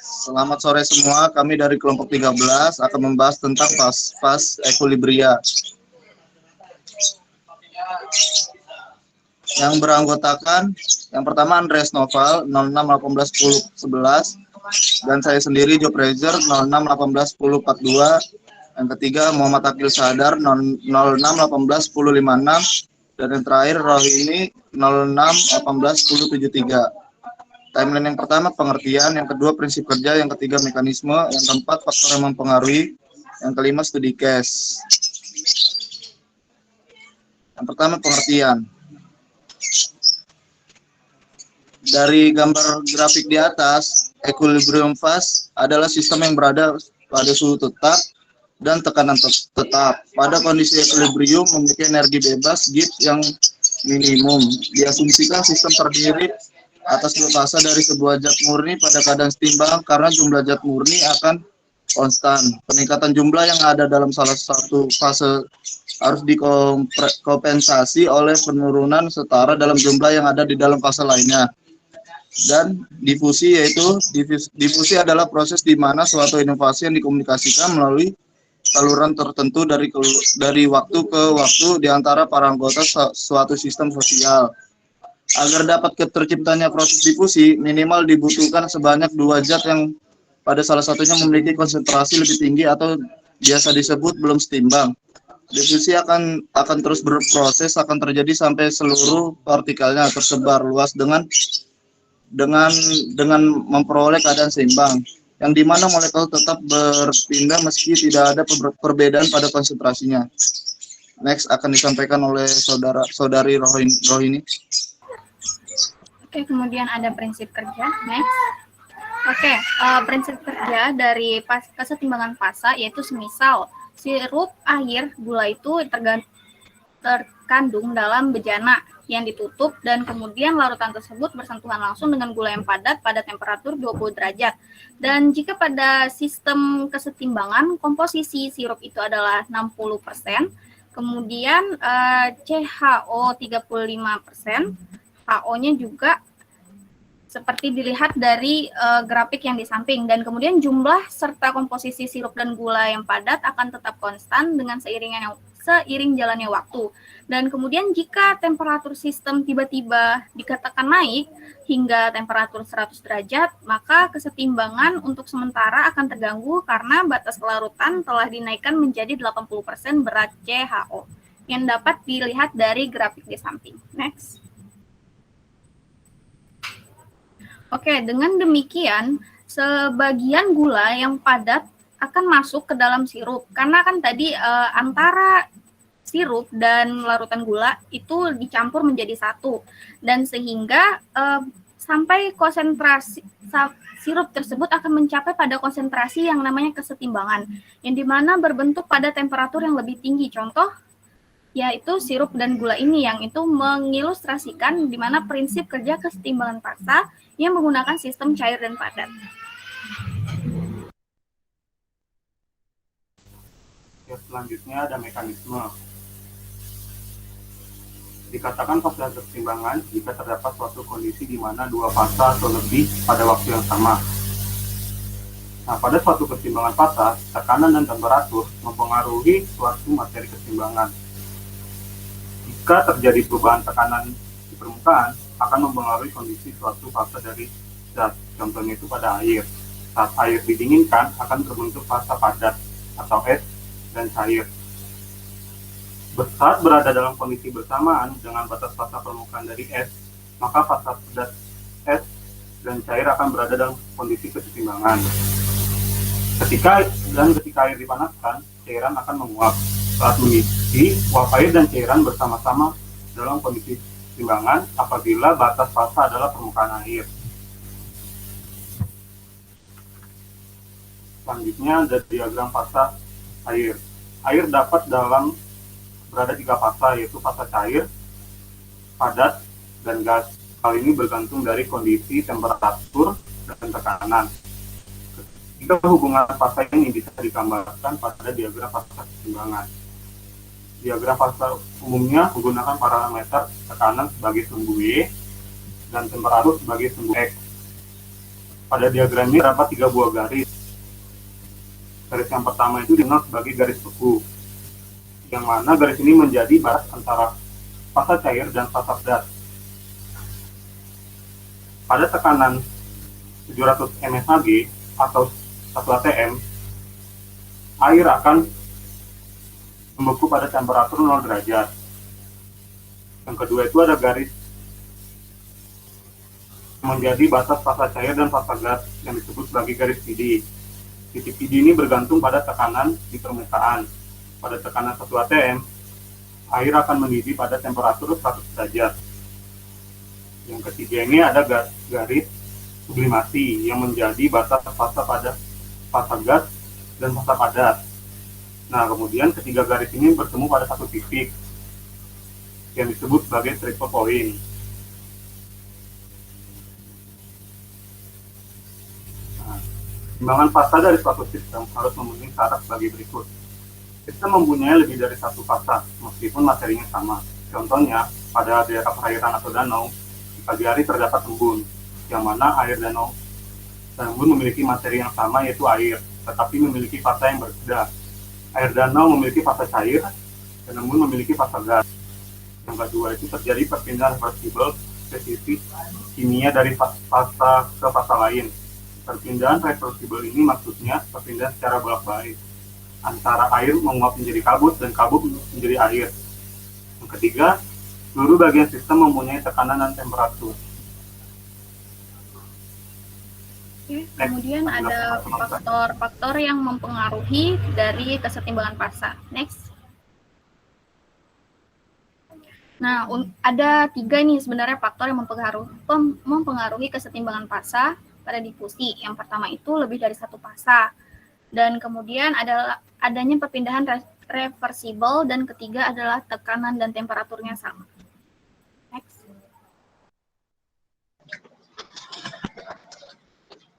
Selamat sore semua, kami dari kelompok 13 akan membahas tentang fase equilibria. Yang beranggotakan, yang pertama Andreas Noval 06181011, dan saya sendiri Joe Fraser 06181042. Yang ketiga Muhammad Akil Sadar 06181056, dan yang terakhir Rohini 06181073. Timeline yang pertama pengertian, yang kedua prinsip kerja, yang ketiga mekanisme, yang keempat faktor yang mempengaruhi, yang kelima studi case. Yang pertama pengertian. Dari gambar grafik di atas, equilibrium phase adalah sistem yang berada pada suhu tetap dan tekanan tetap. Pada kondisi equilibrium memiliki energi bebas Gibbs yang minimum. Diasumsikan sistem terdiri atas dua fase dari sebuah zat murni pada keadaan setimbang karena jumlah zat murni akan konstan. Peningkatan jumlah yang ada dalam salah satu fase harus dikompensasi oleh penurunan setara dalam jumlah yang ada di dalam fase lainnya. Dan difusi, yaitu difusi adalah proses di mana suatu inovasi yang dikomunikasikan melalui saluran tertentu dari waktu ke waktu di antara para anggota suatu sistem sosial. Agar dapat terciptanya proses difusi, minimal dibutuhkan sebanyak dua zat yang pada salah satunya memiliki konsentrasi lebih tinggi atau biasa disebut belum setimbang. Difusi akan terus berproses, akan terjadi sampai seluruh partikelnya tersebar luas dengan memperoleh keadaan seimbang, yang dimana molekul tetap berpindah meski tidak ada perbedaan pada konsentrasinya. Next akan disampaikan oleh saudari Rohini. Oke, kemudian ada prinsip kerja. Next. Oke, prinsip kerja dari kesetimbangan fasa yaitu semisal sirup, air, gula itu terkandung dalam bejana yang ditutup dan kemudian larutan tersebut bersentuhan langsung dengan gula yang padat pada temperatur 20 derajat. Dan jika pada sistem kesetimbangan komposisi sirup itu adalah 60%, kemudian CHO 35%, HO-nya juga seperti dilihat dari grafik yang di samping, dan kemudian jumlah serta komposisi sirup dan gula yang padat akan tetap konstan dengan seiring jalannya waktu. Dan kemudian jika temperatur sistem tiba-tiba dikatakan naik hingga temperatur 100 derajat, maka kesetimbangan untuk sementara akan terganggu karena batas kelarutan telah dinaikkan menjadi 80% berat CHO yang dapat dilihat dari grafik di samping. Next. Oke, dengan demikian sebagian gula yang padat akan masuk ke dalam sirup karena kan tadi antara sirup dan larutan gula itu dicampur menjadi satu, dan sehingga sampai konsentrasi sirup tersebut akan mencapai pada konsentrasi yang namanya kesetimbangan, yang dimana berbentuk pada temperatur yang lebih tinggi. Contoh yaitu sirup dan gula ini yang itu mengilustrasikan di mana prinsip kerja kesetimbangan fasa yang menggunakan sistem cair dan padat. Selanjutnya ada mekanisme. Dikatakan fase kesetimbangan jika terdapat suatu kondisi di mana dua fase atau lebih pada waktu yang sama. Nah, pada suatu kesetimbangan fase, tekanan dan temperatur mempengaruhi suatu materi kesetimbangan. Jika terjadi perubahan tekanan di permukaan, akan mempengaruhi kondisi suatu fase dari zat. Contohnya itu pada air. Saat air didinginkan, akan terbentuk fase padat atau es dan cair. Saat berada dalam kondisi bersamaan dengan batas fasa permukaan dari es, maka fasa padat es dan cair akan berada dalam kondisi kesetimbangan. Ketika air dipanaskan, cairan akan menguap. Saat mendidih, uap air dan cairan bersama-sama dalam kondisi kesetimbangan apabila batas fasa adalah permukaan air. Selanjutnya ada diagram fasa air. Air dapat berada tiga fasa, yaitu fasa cair, padat, dan gas. Hal ini bergantung dari kondisi temperatur dan tekanan. Jika hubungan fasa ini bisa digambarkan pada diagram fasa kesetimbangan. Diagram fasa umumnya menggunakan parameter tekanan sebagai sumbu Y, dan temperatur sebagai sumbu X. Pada diagram ini terdapat 3 buah garis. Garis yang pertama itu dikenal sebagai garis beku, yang mana garis ini menjadi batas antara fasa cair dan fasa gas. Pada tekanan 700 msHg atau 1 atm, air akan membeku pada temperatur 0 derajat. Yang kedua itu ada garis menjadi batas fasa cair dan fasa gas yang disebut sebagai garis PD. Titik PD ini bergantung pada tekanan di permukaan. Pada tekanan 1 atm, air akan mendidih pada temperatur 100 derajat. Yang ketiga ini ada garis sublimasi yang menjadi batas fasa pada fasa gas dan fasa padat. Nah, kemudian ketiga garis ini bertemu pada satu titik yang disebut sebagai triple point. Nah, timbangan fasa dari suatu sistem harus memenuhi syarat sebagai berikut. Sistem mempunyai lebih dari satu fasa, meskipun materinya sama. Contohnya, pada daerah perairan atau danau, di pagi hari terdapat embun, yang mana air danau dan embun memiliki materi yang sama, yaitu air, tetapi memiliki fasa yang berbeda. Air danau memiliki fasa cair, dan embun memiliki fasa gas. Yang kedua itu terjadi perpindahan reversibel spesifik kimia dari fasa ke fasa lain. Perpindahan reversibel ini maksudnya perpindahan secara bolak-balik antara air menguap menjadi kabut dan kabut menjadi air. Yang ketiga, seluruh bagian sistem mempunyai tekanan dan temperatur. Oke, kemudian ada faktor-faktor yang mempengaruhi dari kesetimbangan fasa. Next. Nah, ada 3 nih sebenarnya faktor yang mempengaruhi kesetimbangan fasa pada difusi. Yang pertama itu lebih dari satu fasa. Dan kemudian adanya perpindahan reversibel, dan ketiga adalah tekanan dan temperaturnya sama. Next.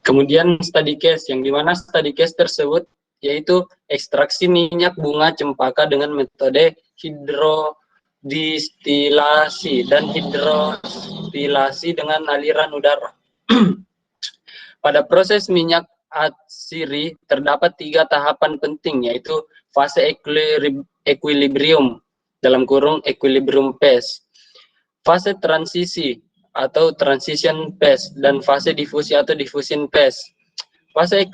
Kemudian study case, yang dimana study case tersebut yaitu ekstraksi minyak bunga cempaka dengan metode hidrodistilasi dan hidrostilasi dengan aliran udara. Pada proses minyak atsiri terdapat 3 tahapan penting, yaitu fase equilibrium dalam kurung equilibrium phase, fase transisi atau transition phase, dan fase difusi atau diffusion phase. Fase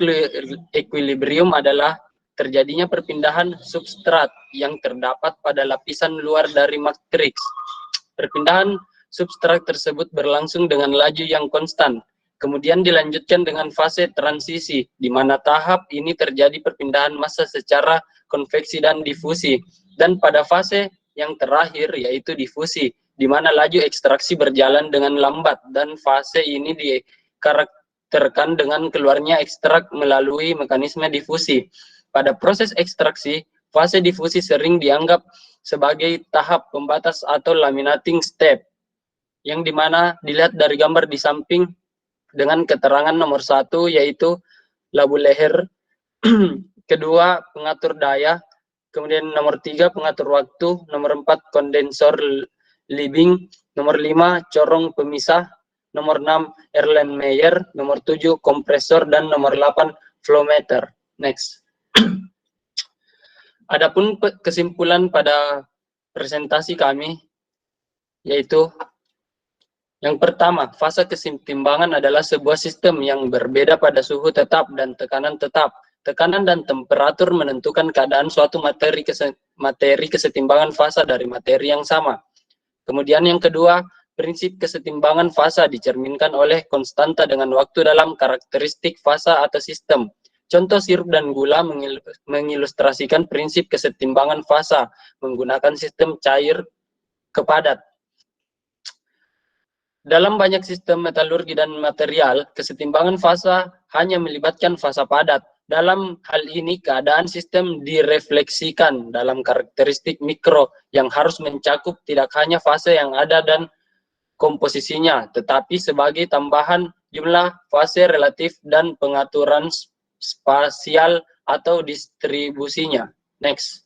equilibrium adalah terjadinya perpindahan substrat yang terdapat pada lapisan luar dari matriks. Perpindahan substrat tersebut berlangsung dengan laju yang konstan. Kemudian dilanjutkan dengan fase transisi, di mana tahap ini terjadi perpindahan massa secara konveksi dan difusi. Dan pada fase yang terakhir yaitu difusi, di mana laju ekstraksi berjalan dengan lambat, dan fase ini dikarakterkan dengan keluarnya ekstrak melalui mekanisme difusi. Pada proses ekstraksi, fase difusi sering dianggap sebagai tahap pembatas atau laminating step, yang dimana dilihat dari gambar di samping dengan keterangan nomor 1 yaitu labu leher, kedua pengatur daya, kemudian nomor 3 pengatur waktu, nomor 4 kondensor Liebing, nomor 5 corong pemisah, nomor 6 Erlenmeyer, nomor 7 kompresor, dan nomor 8 flow meter. Next. Adapun kesimpulan pada presentasi kami yaitu yang pertama, fase kesetimbangan adalah sebuah sistem yang berbeda pada suhu tetap dan tekanan tetap. Tekanan dan temperatur menentukan keadaan suatu materi kesetimbangan fasa dari materi yang sama. Kemudian yang kedua, prinsip kesetimbangan fasa dicerminkan oleh konstanta dengan waktu dalam karakteristik fasa atau sistem. Contoh sirup dan gula mengilustrasikan prinsip kesetimbangan fasa menggunakan sistem cair ke padat. Dalam banyak sistem metalurgi dan material, kesetimbangan fasa hanya melibatkan fasa padat. Dalam hal ini, keadaan sistem direfleksikan dalam karakteristik mikro yang harus mencakup tidak hanya fase yang ada dan komposisinya, tetapi sebagai tambahan jumlah fase relatif dan pengaturan spasial atau distribusinya. Next.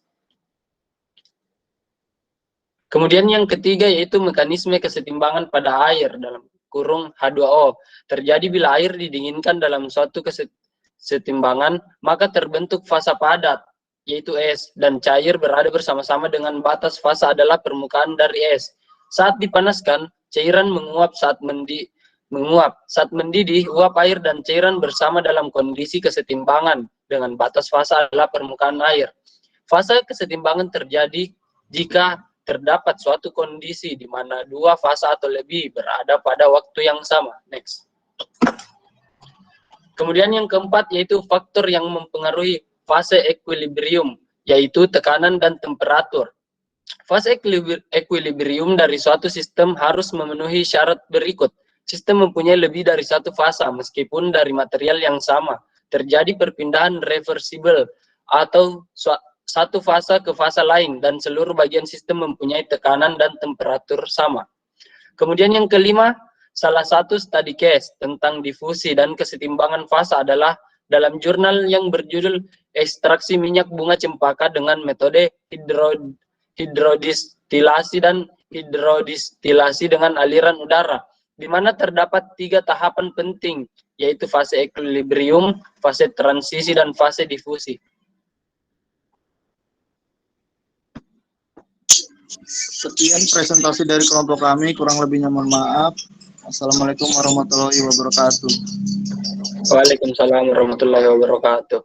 Kemudian yang ketiga yaitu mekanisme kesetimbangan pada air dalam kurung H2O terjadi bila air didinginkan dalam suatu kesetimbangan, maka terbentuk fasa padat, yaitu es, dan cair berada bersama-sama dengan batas fasa adalah permukaan dari es. Saat dipanaskan, cairan menguap. Saat mendidih, uap air dan cairan bersama dalam kondisi kesetimbangan dengan batas fasa adalah permukaan air. Fase kesetimbangan terjadi jika terdapat suatu kondisi di mana dua fasa atau lebih berada pada waktu yang sama. Next. Kemudian yang keempat yaitu faktor yang mempengaruhi fase equilibrium, yaitu tekanan dan temperatur. Fase equilibrium dari suatu sistem harus memenuhi syarat berikut. Sistem mempunyai lebih dari satu fasa meskipun dari material yang sama. Terjadi perpindahan reversible atau satu fasa ke fasa lain dan seluruh bagian sistem mempunyai tekanan dan temperatur sama. Kemudian yang kelima, salah satu study case tentang difusi dan kesetimbangan fasa adalah dalam jurnal yang berjudul Ekstraksi Minyak Bunga Cempaka dengan metode hidrodistilasi dan hidrodistilasi dengan aliran udara, di mana terdapat 3 tahapan penting, yaitu fase equilibrium, fase transisi, dan fase difusi. Sekian presentasi dari kelompok kami, kurang lebihnya mohon maaf. Assalamualaikum warahmatullahi wabarakatuh. Waalaikumsalam warahmatullahi wabarakatuh.